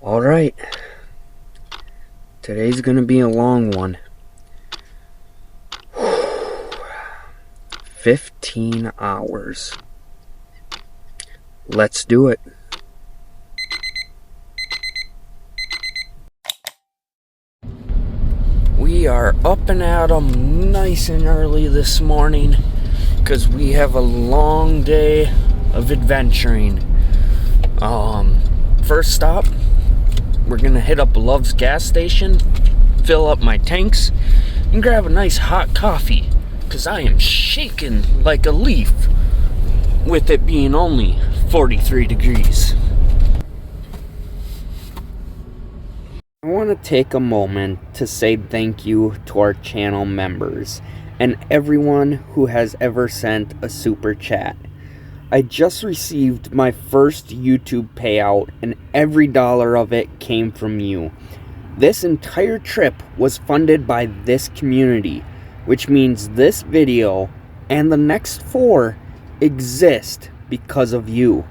Alright, today's gonna be a long one. 15 hours. Let's do it. We are up and at 'em nice and early this morning because we have a long day of adventuring. First stop, we're gonna hit up Love's gas station, fill up my tanks, and grab a nice hot coffee because I am shaking like a leaf with it being only 43 degrees. I want to take a moment to say thank you to our channel members and everyone who has ever sent a super chat. I just received my first YouTube payout and every dollar of it came from you. This entire trip was funded by this community, which means this video and the next 4 exist because of you.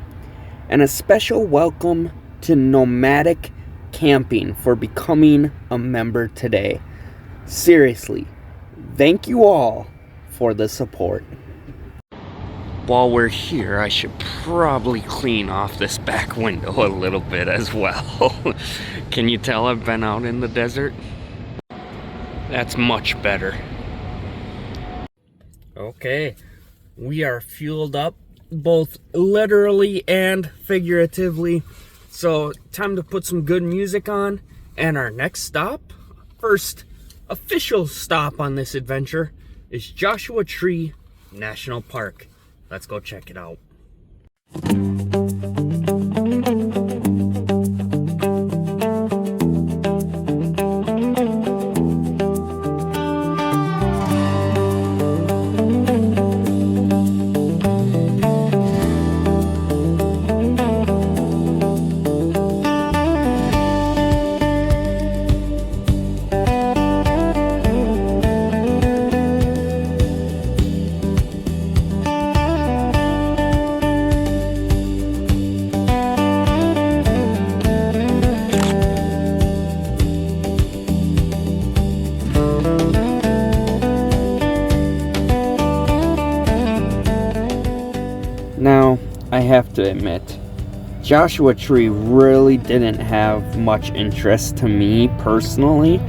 And a special welcome to Nomadic Camping for becoming a member today. Seriously, thank you all for the support. While we're here, I should probably clean off this back window a little bit as well. Can you tell I've been out in the desert? That's much better. Okay, we are fueled up both literally and figuratively. So time to put some good music on, and our next stop, first official stop on this adventure, is Joshua Tree National Park. Let's go check it out. Now, I have to admit, Joshua Tree really didn't have much interest to me personally.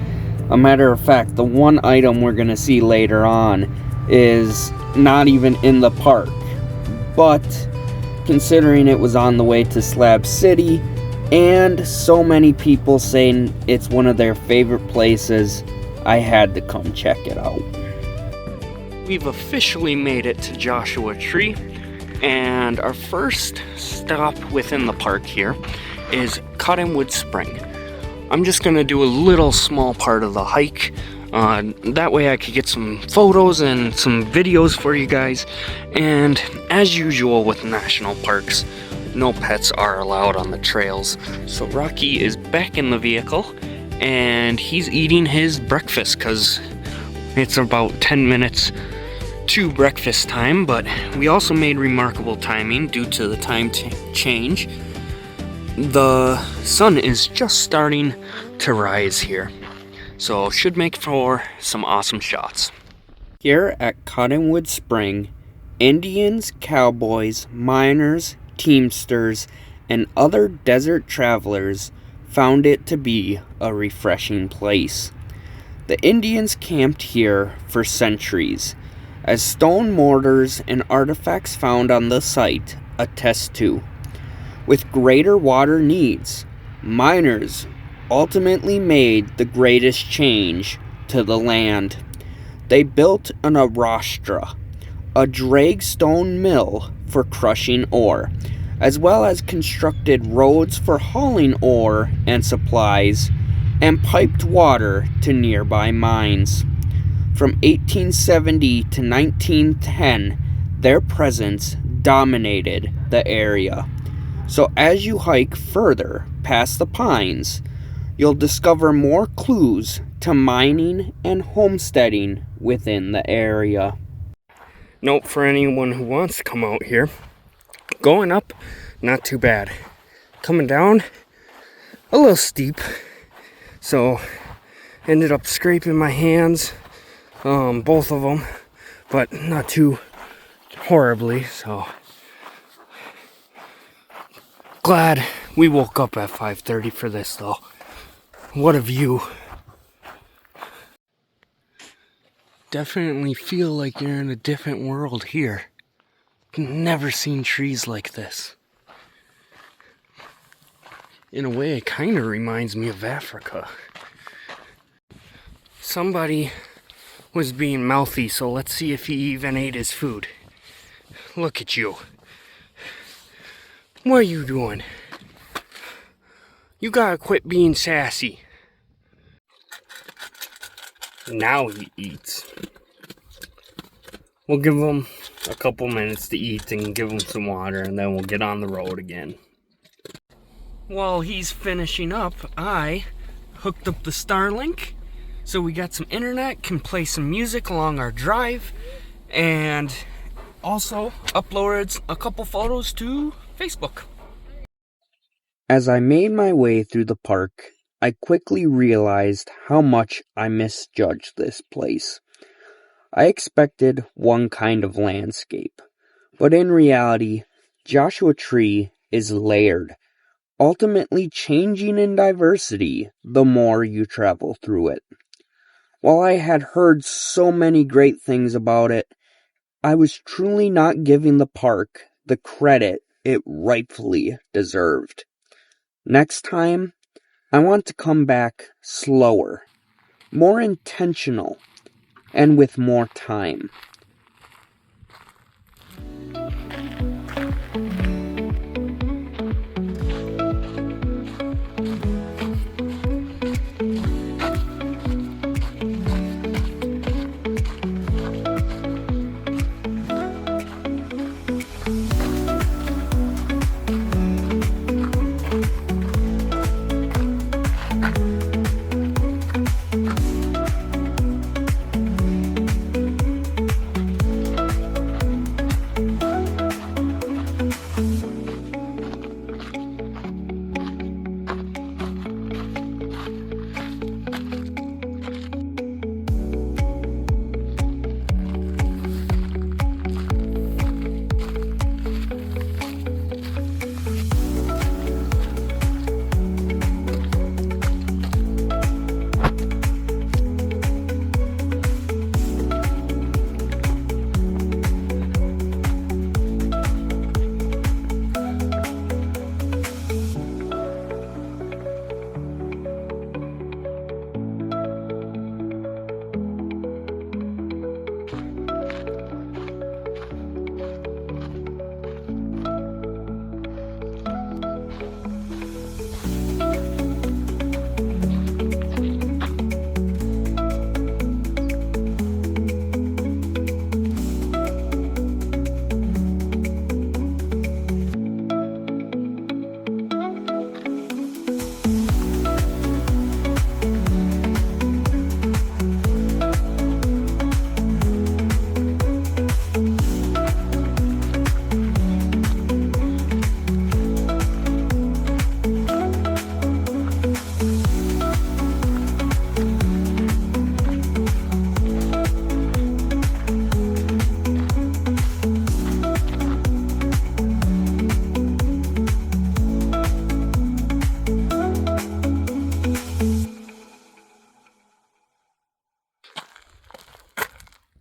A matter of fact, the one item we're going to see later on is not even in the park. But, considering it was on the way to Slab City, and so many people saying it's one of their favorite places, I had to come check it out. We've officially made it to Joshua Tree. And our first stop within the park here is Cottonwood Spring. I'm just going to do a little small part of the hike. That way I could get some photos and some videos for you guys. And as usual with national parks, no pets are allowed on the trails. So Rocky is back in the vehicle and he's eating his breakfast because it's about 10 minutes to breakfast time, but we also made remarkable timing due to the time change. The sun is just starting to rise here, so should make for some awesome shots. Here at Cottonwood Spring, Indians, cowboys, miners, teamsters, and other desert travelers found it to be a refreshing place. The Indians camped here for centuries, as stone mortars and artifacts found on the site attest to. With greater water needs, miners ultimately made the greatest change to the land. They built an arostra, a drag stone mill for crushing ore, as well as constructed roads for hauling ore and supplies, and piped water to nearby mines. From 1870 to 1910, their presence dominated the area. So as you hike further past the pines, you'll discover more clues to mining and homesteading within the area. Note for anyone who wants to come out here, going up, not too bad. Coming down, a little steep, so ended up scraping my hands, both of them, but not too horribly. So glad we woke up at 5:30 for this though. What a view. Definitely feel like you're in a different world here. Never seen trees like this. In a way, it kind of reminds me of Africa. Somebody was being mouthy, so let's see if he even ate his food. Look at you. What are you doing? You gotta quit being sassy. Now he eats. We'll give him a couple minutes to eat and give him some water, and then we'll get on the road again. While he's finishing up, I hooked up the Starlink, so we got some internet, can play some music along our drive, and also uploaded a couple photos to Facebook. As I made my way through the park, I quickly realized how much I misjudged this place. I expected one kind of landscape, but in reality, Joshua Tree is layered, ultimately changing in diversity the more you travel through it. While I had heard so many great things about it, I was truly not giving the park the credit it rightfully deserved. Next time, I want to come back slower, more intentional, and with more time.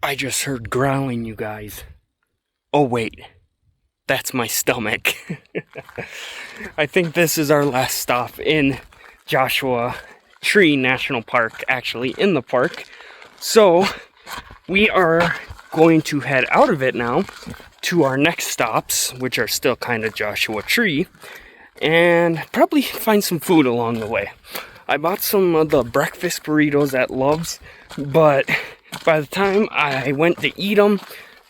I just heard growling, you guys. Oh wait, that's my stomach. I think this is our last stop in Joshua Tree National Park, actually in the park. So we are going to head out of it now to our next stops, which are still kind of Joshua Tree, and probably find some food along the way. I bought some of the breakfast burritos at Love's, but by the time I went to eat them,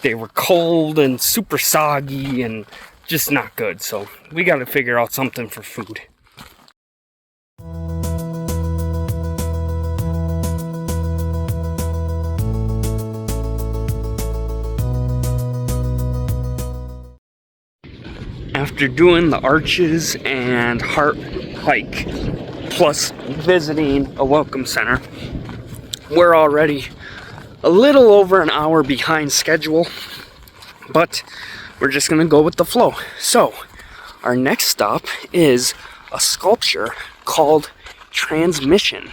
they were cold and super soggy and just not good. So we got to figure out something for food. After doing the Arches and Heart hike, plus visiting a welcome center. We're already a little over an hour behind schedule, but we're just gonna go with the flow. So, our next stop is a sculpture called Transmission.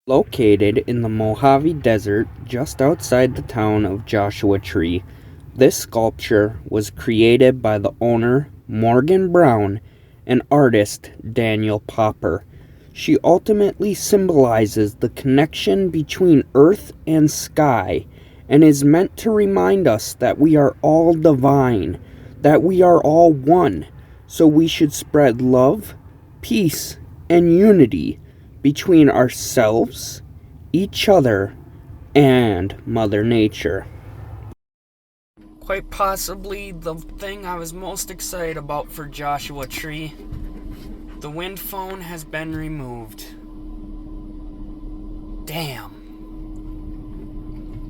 Located in the Mojave Desert just outside the town of Joshua Tree, this sculpture was created by the owner, Morgan Brown, and artist Daniel Popper. She ultimately symbolizes the connection between earth and sky and is meant to remind us that we are all divine, that we are all one, so we should spread love, peace, and unity between ourselves, each other, and Mother Nature. Quite possibly the thing I was most excited about for Joshua Tree. The wind phone has been removed. Damn.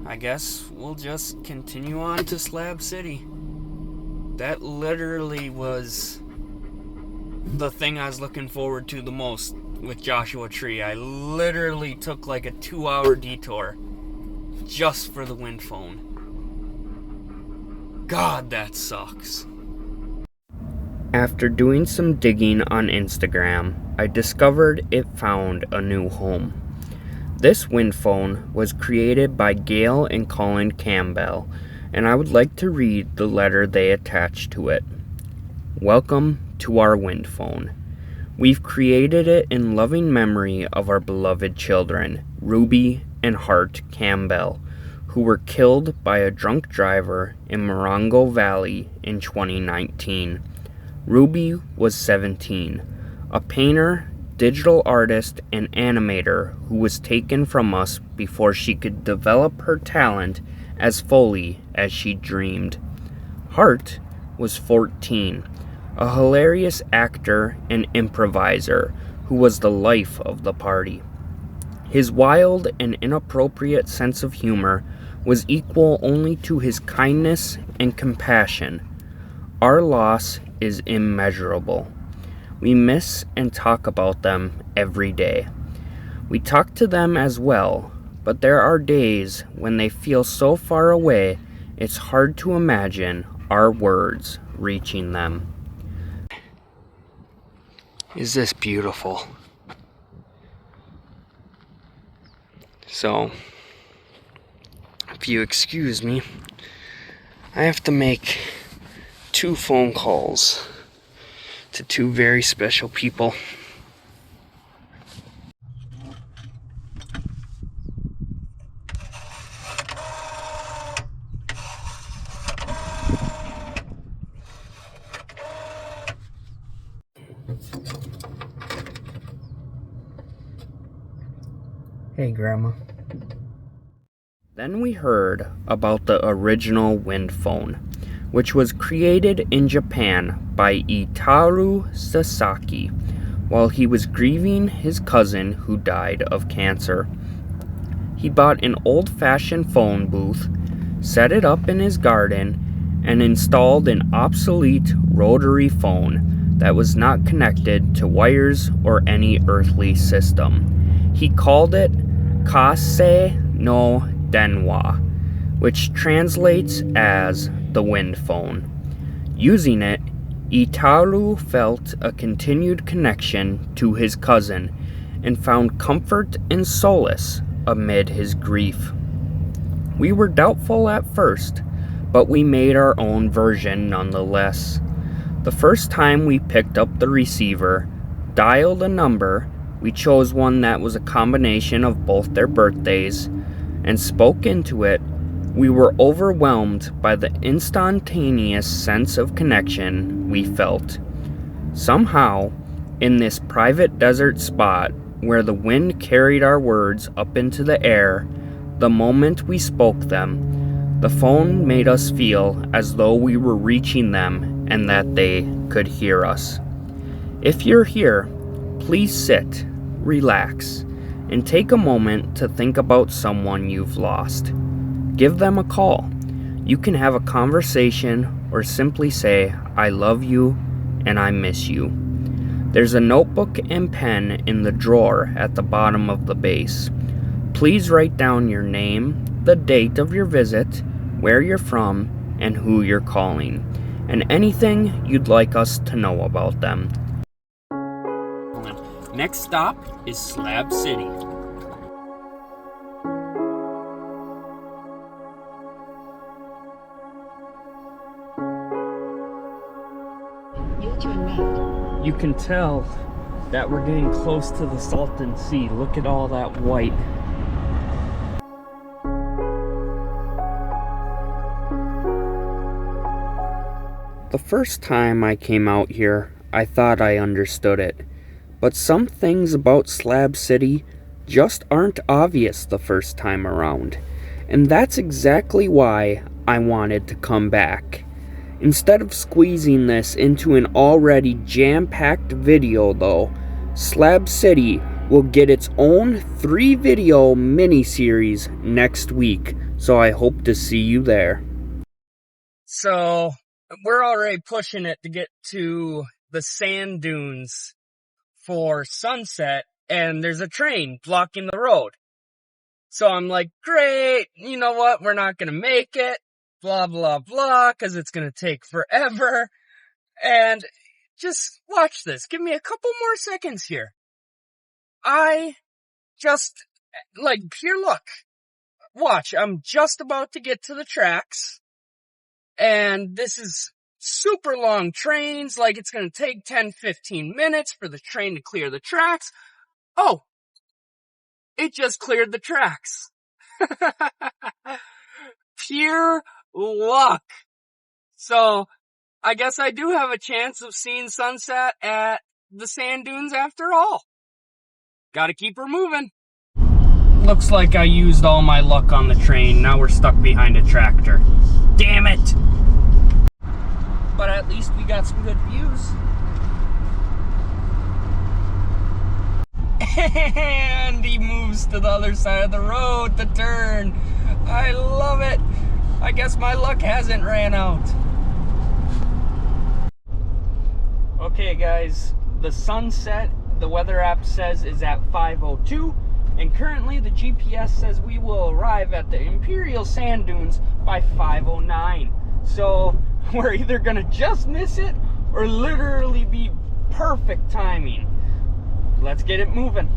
I guess we'll just continue on to Slab City. That literally was the thing I was looking forward to the most with Joshua Tree. I literally took like a 2-hour detour just for the wind phone. God, that sucks. After doing some digging on Instagram, I discovered it found a new home. This wind phone was created by Gail and Colin Campbell, and I would like to read the letter they attached to it. Welcome to our wind phone. We've created it in loving memory of our beloved children, Ruby and Hart Campbell, who were killed by a drunk driver in Morongo Valley in 2019. Ruby was 17, a painter, digital artist, and animator who was taken from us before she could develop her talent as fully as she dreamed. Hart was 14, a hilarious actor and improviser who was the life of the party. His wild and inappropriate sense of humor was equal only to his kindness and compassion. Our loss is immeasurable. We miss and talk about them every day. We talk to them as well, but there are days when they feel so far away it's hard to imagine our words reaching them. Is this beautiful? So, if you excuse me, I have to make 2 phone calls to 2 very special people. Hey, Grandma. Then we heard about the original wind phone, which was created in Japan by Itaru Sasaki while he was grieving his cousin who died of cancer. He bought an old-fashioned phone booth, set it up in his garden, and installed an obsolete rotary phone that was not connected to wires or any earthly system. He called it Kase no Denwa, which translates as the wind phone. Using it, Itaru felt a continued connection to his cousin and found comfort and solace amid his grief. We were doubtful at first, but we made our own version nonetheless. The first time we picked up the receiver, dialed a number, we chose one that was a combination of both their birthdays, and spoke into it. We were overwhelmed by the instantaneous sense of connection we felt. Somehow, in this private desert spot where the wind carried our words up into the air, the moment we spoke them, the phone made us feel as though we were reaching them and that they could hear us. If you're here, please sit, relax, and take a moment to think about someone you've lost. Give them a call. You can have a conversation or simply say, "I love you and I miss you." There's a notebook and pen in the drawer at the bottom of the base. Please write down your name, the date of your visit, where you're from, and who you're calling, and anything you'd like us to know about them. Next stop is Slab City. You can tell that we're getting close to the Salton Sea. Look at all that white. The first time I came out here, I thought I understood it. But some things about Slab City just aren't obvious the first time around. And that's exactly why I wanted to come back. Instead of squeezing this into an already jam-packed video though, Slab City will get its own 3-video mini-series next week, so I hope to see you there. So, we're already pushing it to get to the sand dunes for sunset, and there's a train blocking the road. So I'm like, great, you know what, we're not gonna make it. Blah, blah, blah, because it's going to take forever. And just watch this. Give me a couple more seconds here. I just, like, pure luck. Watch, I'm just about to get to the tracks. And this is super long trains. Like, it's going to take 10, 15 minutes for the train to clear the tracks. Oh, it just cleared the tracks. Pure luck. So, I guess I do have a chance of seeing sunset at the sand dunes after all. Gotta keep her moving. Looks like I used all my luck on the train. Now we're stuck behind a tractor. Damn it! But at least we got some good views. And he moves to the other side of the road to turn. I love it. I guess my luck hasn't ran out. Okay guys, the sunset, the weather app says, is at 5:02, and currently the GPS says we will arrive at the Imperial sand dunes by 5:09. So we're either gonna just miss it or literally be perfect timing. Let's get it moving.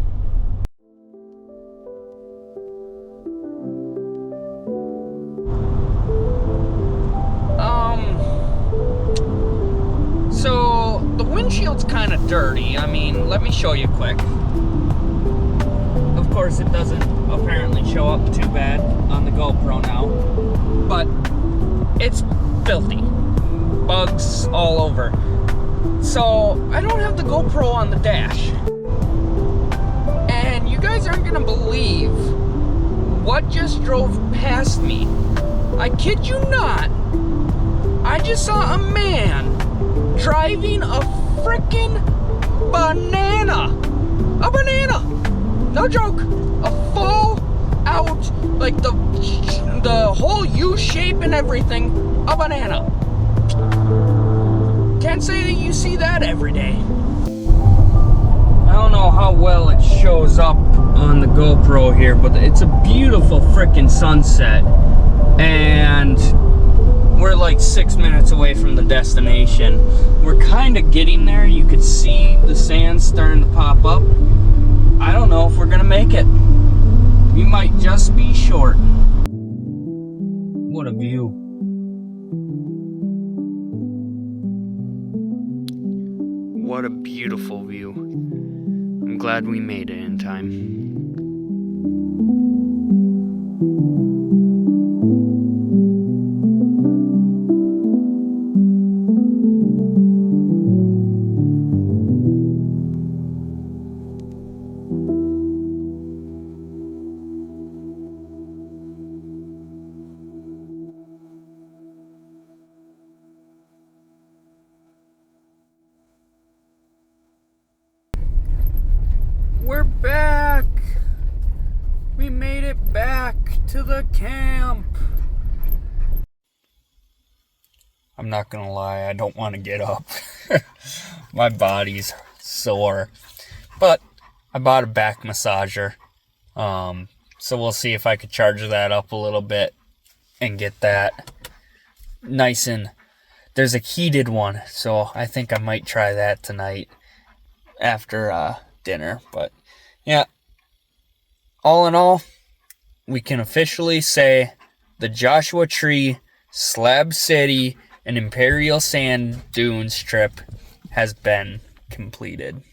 So the windshield's kind of dirty. I mean, let me show you quick. Of course, it doesn't apparently show up too bad on the GoPro now, but it's filthy. Bugs all over. So I don't have the GoPro on the dash. And you guys aren't gonna believe what just drove past me. I kid you not. I just saw a man driving a frickin' banana. A banana! No joke. A full out, like the whole U shape and everything, a banana. Can't say that you see that every day. I don't know how well it shows up on the GoPro here, but it's a beautiful frickin' sunset. And we're like 6 minutes away from the destination. We're kind of getting there. You could see the sand starting to pop up. I don't know if we're gonna make it. We might just be short. What a view. What a beautiful view. I'm glad we made it in time. We're back! We made it back to the camp! I'm not gonna lie, I don't want to get up. My body's sore. But I bought a back massager. So we'll see if I could charge that up a little bit and get that nice and... There's a heated one, so I think I might try that tonight after dinner. But yeah, all in all, we can officially say the Joshua Tree, Slab City, and Imperial Sand Dunes trip has been completed.